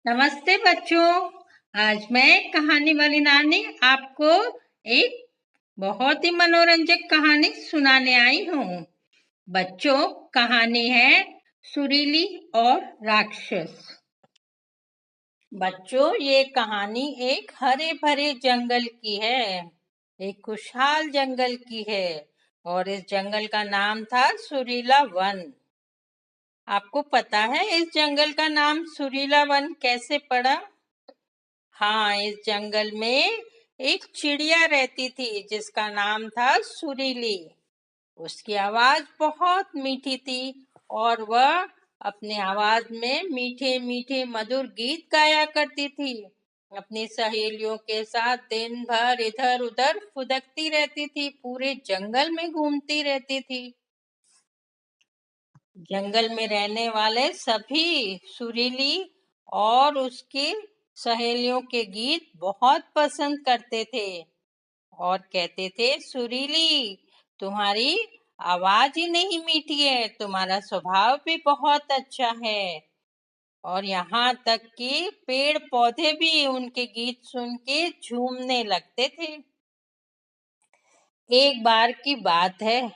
नमस्ते बच्चों। आज मैं कहानी वाली नानी आपको एक बहुत ही मनोरंजक कहानी सुनाने आई हूँ। बच्चों, कहानी है सुरीली और राक्षस। बच्चों, ये कहानी एक हरे भरे जंगल की है। एक खुशहाल जंगल की है और इस जंगल का नाम था सुरीला वन। आपको पता है इस जंगल का नाम सुरीला वन कैसे पड़ा? हाँ, इस जंगल में एक चिड़िया रहती थी जिसका नाम था सुरीली। उसकी आवाज बहुत मीठी थी और वह अपनी आवाज में मीठे मीठे मधुर गीत गाया करती थी। अपनी सहेलियों के साथ दिन भर इधर उधर फुदकती रहती थी, पूरे जंगल में घूमती रहती थी। जंगल में रहने वाले सभी सुरीली और उसकी सहेलियों के गीत बहुत पसंद करते थे और कहते थे, सुरीली, तुम्हारी आवाज ही नहीं मीठी है, तुम्हारा स्वभाव भी बहुत अच्छा है। और यहाँ तक कि पेड़ पौधे भी उनके गीत सुन के झूमने लगते थे। एक बार की बात है,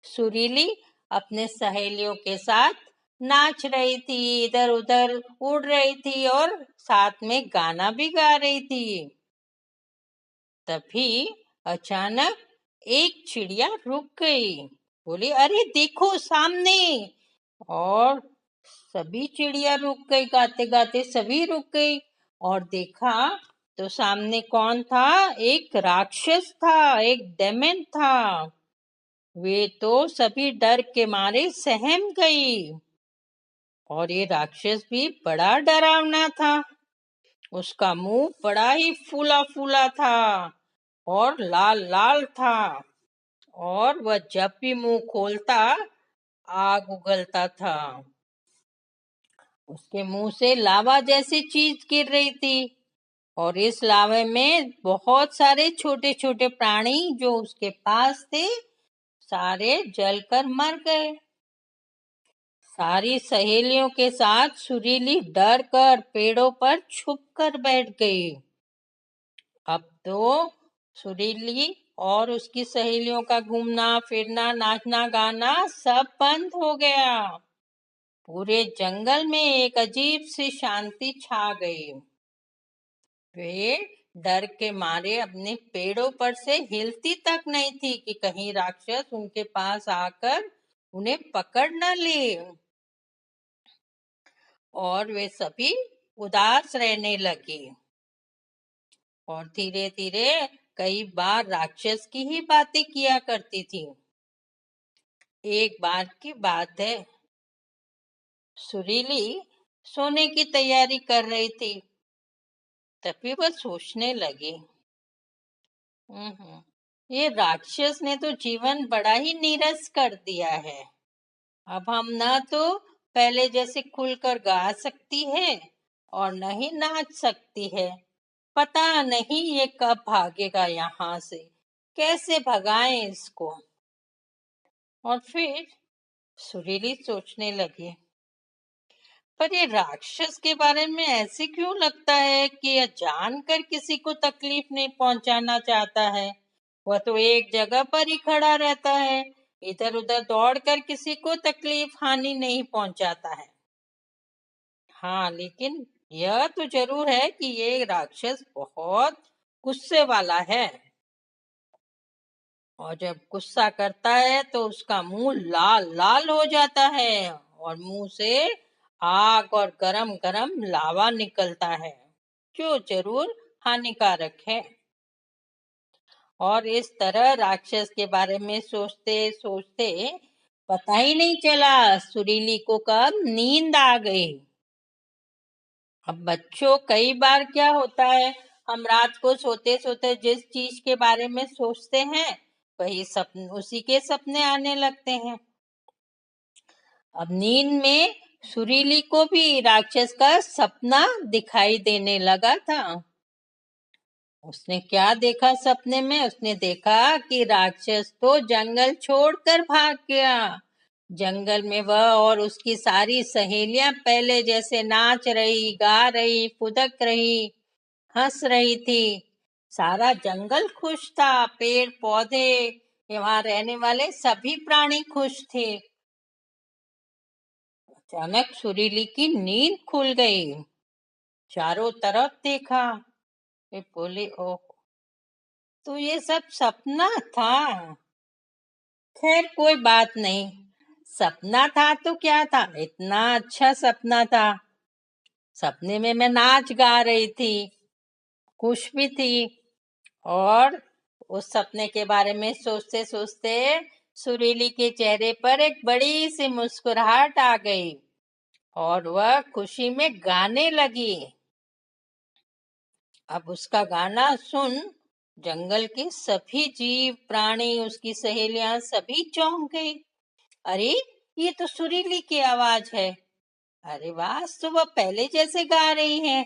सुरीली अपने सहेलियों के साथ नाच रही थी, इधर उधर उड़ रही थी और साथ में गाना भी गा रही थी। तभी अचानक एक चिड़िया रुक गई। बोली, अरे देखो सामने। और सभी चिड़िया रुक गई, गाते गाते सभी रुक गई और देखा तो सामने कौन था? एक राक्षस था, एक डेमन था। वे तो सभी डर के मारे सहम गई। और ये राक्षस भी बड़ा डरावना था। उसका मुंह बड़ा ही फूला फूला था और लाल लाल था और वह जब भी मुंह खोलता आग उगलता था। उसके मुंह से लावा जैसी चीज गिर रही थी और इस लावे में बहुत सारे छोटे छोटे प्राणी जो उसके पास थे सारे जलकर मर गए। सारी सहेलियों के साथ सुरीली डर कर पेड़ों पर छुप कर बैठ गई। अब तो सुरीली और उसकी सहेलियों का घूमना फिरना नाचना गाना सब बंद हो गया। पूरे जंगल में एक अजीब सी शांति छा गई। वे डर के मारे अपने पेड़ों पर से हिलती तक नहीं थी कि कहीं राक्षस उनके पास आकर उन्हें पकड़ न ले। और वे सभी उदास रहने लगे और धीरे धीरे कई बार राक्षस की ही बातें किया करती थी। एक बार की बात है, सुरीली सोने की तैयारी कर रही थी। तभी वह सोचने लगी, ये राक्षस ने तो जीवन बड़ा ही नीरस कर दिया है। अब हम न तो पहले जैसे खुलकर गा सकती है और न ही नाच सकती है। पता नहीं ये कब भागेगा यहाँ से, कैसे भगाएं इसको। और फिर सुरीली सोचने लगी, पर ये राक्षस के बारे में ऐसे क्यों लगता है कि यह जानकर किसी को तकलीफ नहीं पहुंचाना चाहता है। वह तो एक जगह पर ही खड़ा रहता है, इधर उधर दौड़कर किसी को तकलीफ हानि नहीं पहुंचाता है। हाँ, लेकिन यह तो जरूर है कि ये राक्षस बहुत गुस्से वाला है और जब गुस्सा करता है तो उसका मुंह लाल लाल हो जाता है और मुंह से आग और गरम गरम लावा निकलता है जो जरूर हानिकारक है। और इस तरह राक्षस के बारे में सोचते सोचते पता ही नहीं चला सुरीली को कब नींद आ गई। अब बच्चों, कई बार क्या होता है, हम रात को सोते सोते जिस चीज के बारे में सोचते हैं वही सपने, उसी के सपने आने लगते हैं। अब नींद में सुरीली को भी राक्षस का सपना दिखाई देने लगा था। उसने क्या देखा सपने में? उसने देखा कि राक्षस तो जंगल छोड़कर भाग गया। जंगल में वह और उसकी सारी सहेलियां पहले जैसे नाच रही, गा रही, फुदक रही, हंस रही थी। सारा जंगल खुश था, पेड़ पौधे, वहां रहने वाले सभी प्राणी खुश थे। अचानक सुरीली की नींद खुल गई। चारों तरफ देखा। वे बोले, ओह, तो ये सब सपना था। खैर कोई बात नहीं, सपना था तो क्या था, इतना अच्छा सपना था। सपने में मैं नाच गा रही थी, खुश भी थी, और उस सपने के बारे में सोचते सोचते सुरीली के चेहरे पर एक बड़ी सी मुस्कुराहट आ गई और वह खुशी में गाने लगी। अब उसका गाना सुन जंगल के सभी जीव, प्राणी, उसकी सहेलियां सभी चौंक गई। अरे, ये तो सुरीली की आवाज है। अरे वाह, तो वह पहले जैसे गा रही है।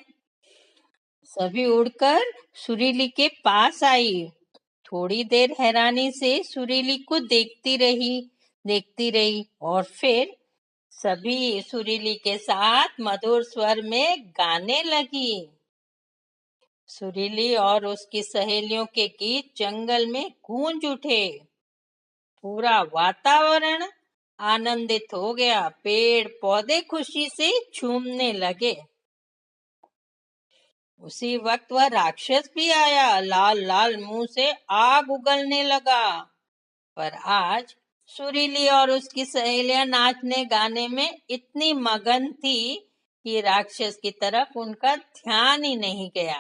सभी उड़कर सुरीली के पास आई। थोड़ी देर हैरानी से सुरीली को देखती रही और फिर सभी सुरीली के साथ मधुर स्वर में गाने लगी। सुरीली और उसकी सहेलियों के गीत जंगल में गूंज उठे। पूरा वातावरण आनंदित हो गया। पेड़ पौधे खुशी से झूमने लगे। उसी वक्त वह राक्षस भी आया। लाल लाल मुंह से आग उगलने लगा। पर आज सुरीली और उसकी सहेलियां नाचने गाने में इतनी मगन थी कि राक्षस की तरफ उनका ध्यान ही नहीं गया।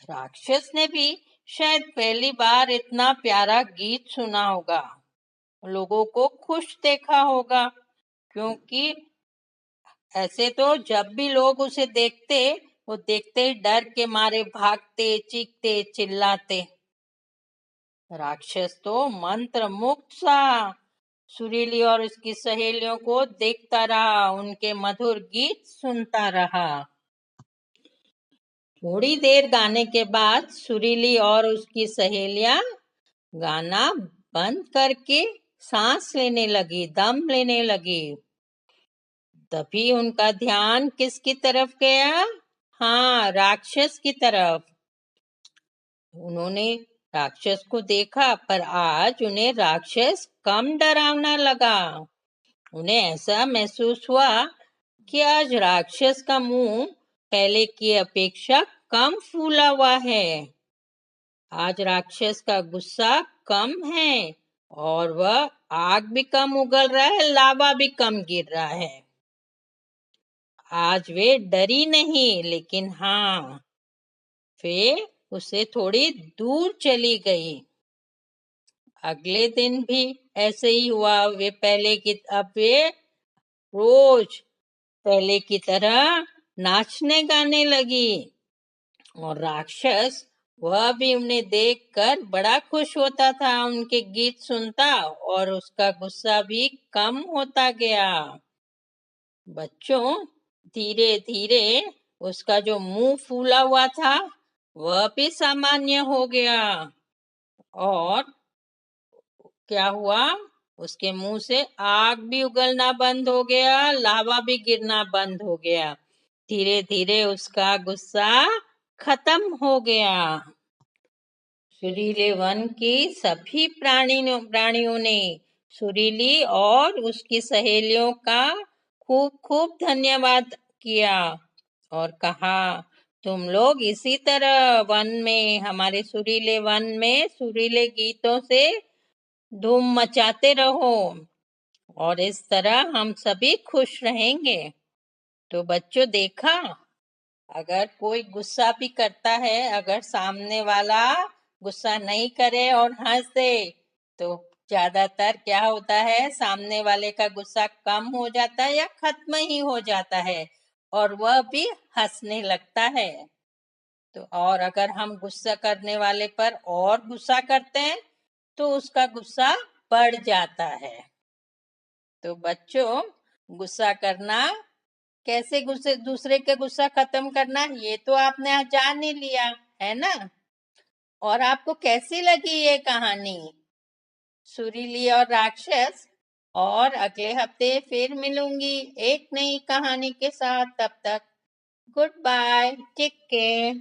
राक्षस ने भी शायद पहली बार इतना प्यारा गीत सुना होगा, लोगों को खुश देखा होगा, क्योंकि ऐसे तो जब भी लोग उसे देखते, वो देखते ही डर के मारे भागते, चीखते, चिल्लाते। राक्षस तो मंत्र मुक्त सा सुरीली और उसकी सहेलियों को देखता रहा, उनके मधुर गीत सुनता रहा। थोड़ी देर गाने के बाद सुरीली और उसकी सहेलियां गाना बंद करके सांस लेने लगी, दम लेने लगी। तभी उनका ध्यान किसकी तरफ गया? हाँ, राक्षस की तरफ। उन्होंने राक्षस को देखा, पर आज उन्हें राक्षस कम डरावना लगा। उन्हें ऐसा महसूस हुआ कि आज राक्षस का मुंह पहले की अपेक्षा कम फूला हुआ है। आज राक्षस का गुस्सा कम है और वह आग भी कम उगल रहा है, लावा भी कम गिर रहा है। आज वे डरी नहीं, लेकिन हाँ, वे उसे थोड़ी दूर चली गई। अगले दिन भी ऐसे ही हुआ। अब वे रोज पहले की तरह नाचने गाने लगी और राक्षस वह भी उन्हें देखकर बड़ा खुश होता था, उनके गीत सुनता, और उसका गुस्सा भी कम होता गया। बच्चों, धीरे धीरे उसका जो मुंह फूला हुआ था वह भी सामान्य हो गया। और क्या हुआ? उसके मुंह से आग भी उगलना बंद हो गया, लावा भी गिरना बंद हो गया। धीरे धीरे उसका गुस्सा खत्म हो गया। सुरीले वन के सभी प्राणियों ने सुरीली और उसकी सहेलियों का खूब खूब धन्यवाद किया और कहा, तुम लोग इसी तरह हमारे सुरीले वन में सुरीले गीतों से धूम मचाते रहो और इस तरह हम सभी खुश रहेंगे। तो बच्चों, देखा, अगर कोई गुस्सा भी करता है, अगर सामने वाला गुस्सा नहीं करे और हंस दे, तो ज्यादातर क्या होता है, सामने वाले का गुस्सा कम हो जाता है या खत्म ही हो जाता है और वह भी हंसने लगता है। तो और अगर हम गुस्सा करने वाले पर और गुस्सा करते हैं तो उसका गुस्सा बढ़ जाता है। तो बच्चों, गुस्सा करना, कैसे गुस्से दूसरे के गुस्सा खत्म करना, ये तो आपने आज जान ही लिया है ना। और आपको कैसी लगी ये कहानी, सुरीली और राक्षस? और अगले हफ्ते फिर मिलूंगी एक नई कहानी के साथ। तब तक गुड बाय, टेक केयर।